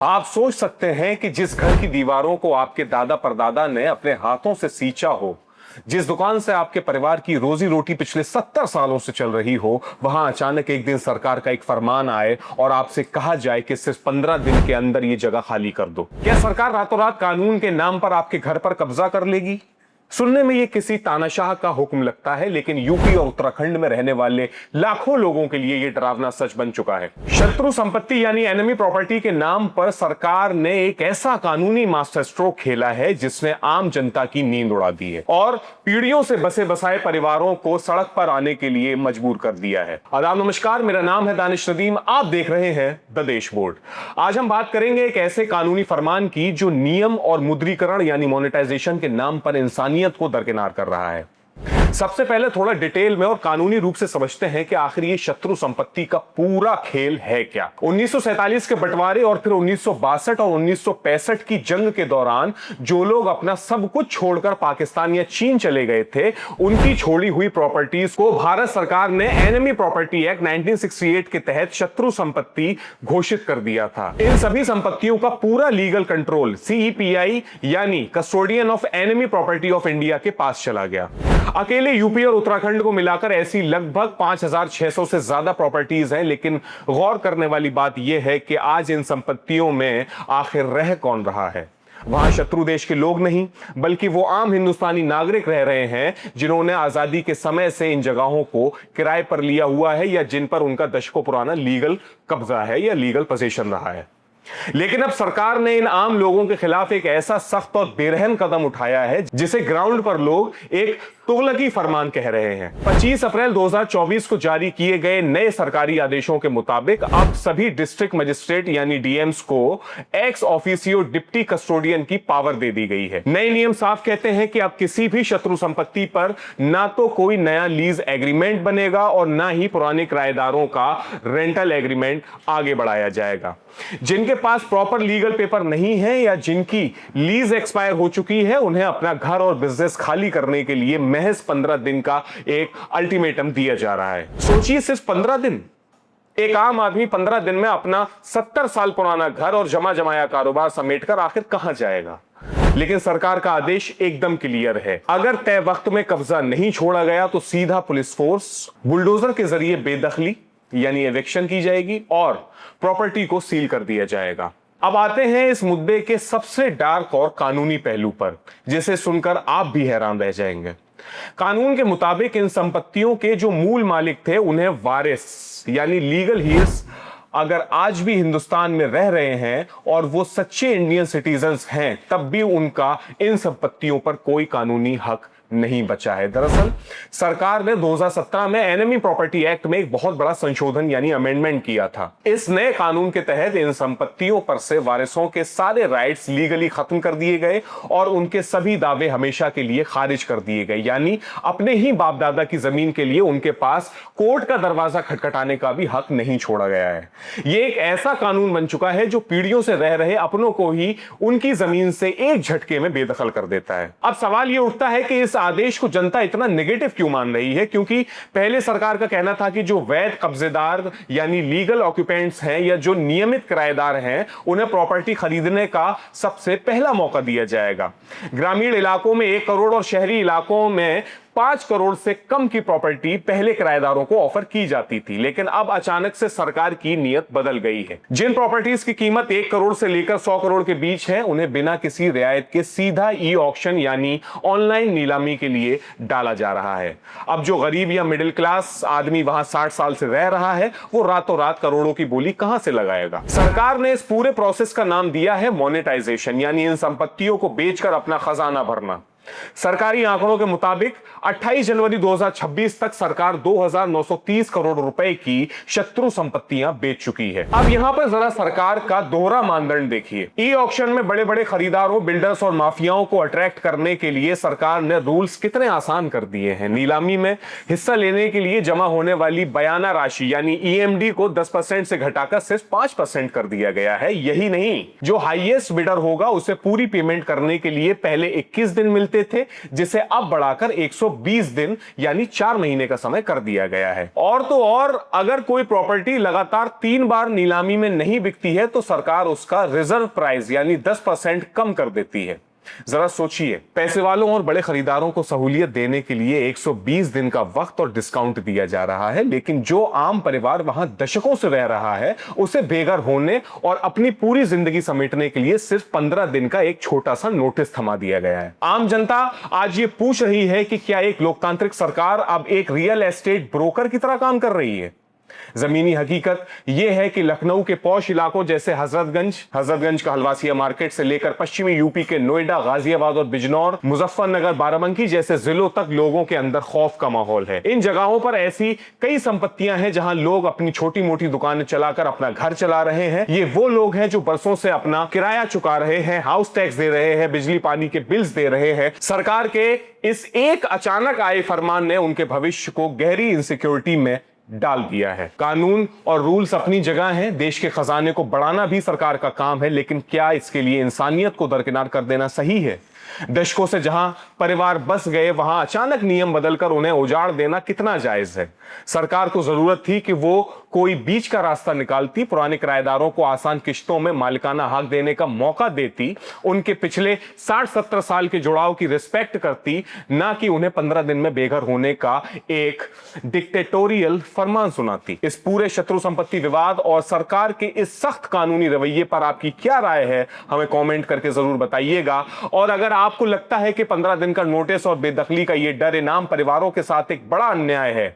आप सोच सकते हैं कि जिस घर की दीवारों को आपके दादा परदादा ने अपने हाथों से सींचा हो, जिस दुकान से आपके परिवार की रोजी रोटी पिछले 70 सालों से चल रही हो, वहां अचानक एक दिन सरकार का एक फरमान आए और आपसे कहा जाए कि सिर्फ 15 दिन के अंदर ये जगह खाली कर दो। क्या सरकार रातों रात कानून के नाम पर आपके घर पर कब्जा कर लेगी? सुनने में ये किसी तानाशाह का हुक्म लगता है, लेकिन यूपी और उत्तराखंड में रहने वाले लाखों लोगों के लिए ये डरावना सच बन चुका है। शत्रु संपत्ति यानी एनिमी प्रॉपर्टी के नाम पर सरकार ने एक ऐसा कानूनी मास्टर स्ट्रोक खेला है जिसने आम जनता की नींद उड़ा दी है और पीढ़ियों से बसे बसाए परिवारों को सड़क पर आने के लिए मजबूर कर दिया है। आदाब नमस्कार, मेरा नाम है दानिश नदीम, आप देख रहे हैं द देश बोर्ड। आज हम बात करेंगे एक ऐसे कानूनी फरमान की जो नियम और मुद्रीकरण यानी मोनेटाइजेशन के नाम पर इंसानियत को दरकिनार कर रहा है। सबसे पहले थोड़ा डिटेल में और कानूनी रूप से समझते हैं कि आखिर ये शत्रु संपत्ति का पूरा खेल है क्या। 1947 के बंटवारे और फिर 1962 और 1965 की जंग के दौरान जो लोग अपना सब कुछ छोड़कर पाकिस्तान या चीन चले गए थे, उनकी छोड़ी हुई प्रॉपर्टीज को भारत सरकार ने एनिमी प्रॉपर्टी एक्ट 1968 के तहत शत्रु संपत्ति घोषित कर दिया था। इन सभी संपत्तियों का पूरा लीगल कंट्रोल CEPI यानी custodian of enemy property of India के पास चला गया। अकेले यूपी और उत्तराखंड को मिलाकर ऐसी लगभग 5600 से ज्यादा प्रॉपर्टीज हैं, लेकिन गौर करने वाली बात यह है कि आज इन संपत्तियों में आखिर रह कौन रहा है। वहां शत्रु देश के लोग नहीं, बल्कि वो आम हिंदुस्तानी नागरिक रह रहे हैं जिन्होंने आजादी के समय से इन जगहों को किराए पर लिया हुआ है या जिन पर उनका दशकों पुराना लीगल कब्जा है या लीगल पोजीशन रहा है। लेकिन अब सरकार ने इन आम लोगों के खिलाफ एक ऐसा सख्त और बेरहम कदम उठाया है जिसे ग्राउंड पर लोग एक तुगलकी फरमान कह रहे हैं। 25 अप्रैल 2024 को जारी किए गए नए सरकारी आदेशों के मुताबिक अब सभी डिस्ट्रिक्ट मजिस्ट्रेट यानी डीएम्स को एक्स ऑफिसियो डिप्टी कस्टोडियन की पावर दे दी गई है। नए नियम साफ कहते हैं कि अब किसी भी शत्रु संपत्ति पर ना तो कोई नया लीज एग्रीमेंट बनेगा और ना ही पुराने किराएदारों का रेंटल एग्रीमेंट आगे बढ़ाया जाएगा। जिनके पास प्रॉपर लीगल पेपर नहीं है या जिनकी लीज एक्सपायर हो चुकी है, उन्हें अपना घर और बिजनेस खाली करने के लिए महज 15 दिन का एक अल्टीमेटम दिया जा रहा है। सोचिए, सिर्फ 15 दिन। एक आम आदमी 15 दिन में अपना 70 साल पुराना घर और जमा जमाया कारोबार समेटकर आखिर कहां जाएगा। लेकिन सरकार का आदेश एकदम क्लियर है, अगर तय वक्त में कब्जा नहीं छोड़ा गया तो सीधा पुलिस फोर्स बुलडोजर के जरिए बेदखली यानी एविक्शन की जाएगी और प्रॉपर्टी को सील कर दिया जाएगा। अब आते हैं इस मुद्दे के सबसे डार्क और कानूनी पहलू पर, जिसे सुनकर आप भी हैरान रह जाएंगे। कानून के मुताबिक इन संपत्तियों के जो मूल मालिक थे, उन्हें वारिस यानी लीगल हीयर्स अगर आज भी हिंदुस्तान में रह रहे हैं और वो सच्चे इंडियन सिटीजन्स हैं, तब भी उनका इन संपत्तियों पर कोई कानूनी हक नहीं बचा है। दरअसल सरकार ने 2017 में एनिमी प्रॉपर्टी एक्ट में एक बहुत बड़ा संशोधन यानी अमेंडमेंट किया था। इस नए कानून के तहत इन संपत्तियों पर से वारिसों के सारे राइट्स लीगली खत्म कर दिए गए और उनके सभी दावे हमेशा के लिए खारिज कर दिए गए। यानी अपने ही बाप दादा की जमीन के लिए उनके पास कोर्ट का दरवाजा खटखटाने का भी हक नहीं छोड़ा गया है। यह एक ऐसा कानून बन चुका है जो पीढ़ियों से रह रहे अपनों को ही उनकी जमीन से एक झटके में बेदखल कर देता है। अब सवाल यह उठता है कि इस आदेश को जनता इतना नेगेटिव क्यों मान रही है, क्योंकि पहले सरकार का कहना था कि जो वैध कब्जेदार यानी लीगल ऑक्यूपेंट्स हैं या जो नियमित किराएदार हैं, उन्हें प्रॉपर्टी खरीदने का सबसे पहला मौका दिया जाएगा। ग्रामीण इलाकों में 1 करोड़ और शहरी इलाकों में 5 करोड़ से कम की प्रॉपर्टी पहले किराएदारों को ऑफर की जाती थी, लेकिन अब अचानक से सरकार की नीयत बदल गई है। जिन प्रॉपर्टीज की कीमत 1 करोड़ से लेकर 100 करोड़ के बीच है, उन्हें बिना किसी रियायत के सीधा ई ऑक्शन यानी ऑनलाइन नीलामी के लिए डाला जा रहा है। अब जो गरीब या मिडिल क्लास आदमी वहां 60 साल से रह रहा है, वो रातों रात करोड़ों की बोली कहां से लगाएगा। सरकार ने इस पूरे प्रोसेस का नाम दिया है मोनेटाइजेशन, यानी इन संपत्तियों को बेचकर अपना खजाना भरना। सरकारी आंकड़ों के मुताबिक 28 जनवरी 2026 तक सरकार 2930 करोड़ रुपए की शत्रु संपत्तियां बेच चुकी है। अब यहां पर जरा सरकार का दोहरा मानदंड देखिए। ई ऑक्शन में बड़े बड़े खरीदारों, बिल्डर्स और माफियाओं को अट्रैक्ट करने के लिए सरकार ने रूल्स कितने आसान कर दिए हैं। नीलामी में हिस्सा लेने के लिए जमा होने वाली बयाना राशि यानी EMD को 10% से घटाकर सिर्फ 5% कर दिया गया है। यही नहीं, जो हाईएस्ट बिडर होगा उसे पूरी पेमेंट करने के लिए पहले 21 दिन मिलते देते थे, जिसे अब बढ़ाकर 120 दिन यानी 4 महीने का समय कर दिया गया है। और तो और अगर कोई प्रॉपर्टी लगातार 3 बार नीलामी में नहीं बिकती है तो सरकार उसका रिजर्व प्राइस यानी 10% कम कर देती है। जरा सोचिए, पैसे वालों और बड़े खरीदारों को सहूलियत देने के लिए 120 दिन का वक्त और डिस्काउंट दिया जा रहा है, लेकिन जो आम परिवार वहां दशकों से रह रहा है उसे बेघर होने और अपनी पूरी जिंदगी समेटने के लिए सिर्फ 15 दिन का एक छोटा सा नोटिस थमा दिया गया है। आम जनता आज ये पूछ रही है कि क्या एक लोकतांत्रिक सरकार अब एक रियल एस्टेट ब्रोकर की तरह काम कर रही है? जमीनी हकीकत यह है कि लखनऊ के पौष इलाकों जैसे हजरतगंज का हलवासिया मार्केट से लेकर पश्चिमी यूपी के नोएडा, गाजियाबाद और बिजनौर, मुजफ्फरनगर, बाराबंकी जैसे जिलों तक लोगों के अंदर खौफ का माहौल है। इन जगहों पर ऐसी कई संपत्तियां हैं जहां लोग अपनी छोटी मोटी दुकानें चलाकर अपना घर चला रहे हैं। ये वो लोग हैं जो बरसों से अपना किराया चुका रहे हैं, हाउस टैक्स दे रहे हैं, बिजली पानी के बिल्स दे रहे हैं। सरकार के इस एक अचानक आए फरमान ने उनके भविष्य को गहरी इनसिक्योरिटी में डाल दिया है। कानून और रूल्स अपनी जगह हैं, देश के खजाने को बढ़ाना भी सरकार का काम है, लेकिन क्या इसके लिए इंसानियत को दरकिनार कर देना सही है? दशकों से जहां परिवार बस गए वहां अचानक नियम बदलकर उन्हें उजाड़ देना कितना जायज है? सरकार को जरूरत थी कि वो कोई बीच का रास्ता निकालती, पुराने किराएदारों को आसान किश्तों में मालिकाना हक देने का मौका देती, उनके पिछले 60-70 साल के जुड़ाव की रिस्पेक्ट करती, ना कि उन्हें 15 दिन में बेघर होने का एक डिक्टेटोरियल फरमान सुनाती। इस पूरे शत्रु संपत्ति विवाद और सरकार के इस सख्त कानूनी रवैये पर आपकी क्या राय है, हमें कमेंट करके जरूर बताइएगा। और अगर आपको लगता है कि 15 दिन का नोटिस और बेदखली का यह डर इनाम परिवारों के साथ एक बड़ा अन्याय है,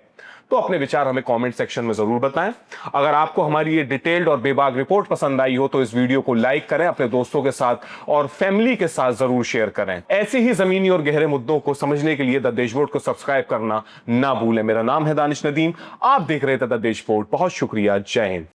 तो अपने विचार हमें कमेंट सेक्शन में जरूर बताएं। अगर आपको हमारी ये डिटेल्ड और बेबाक रिपोर्ट पसंद आई हो तो इस वीडियो को लाइक करें, अपने दोस्तों के साथ और फैमिली के साथ जरूर शेयर करें। ऐसे ही जमीनी और गहरे मुद्दों को समझने के लिए द देशपोर्ट को सब्सक्राइब करना ना भूलें। मेरा नाम है दानिश नदीम, आप देख रहे थे द देशपोर्ट। बहुत शुक्रिया। जय हिंद।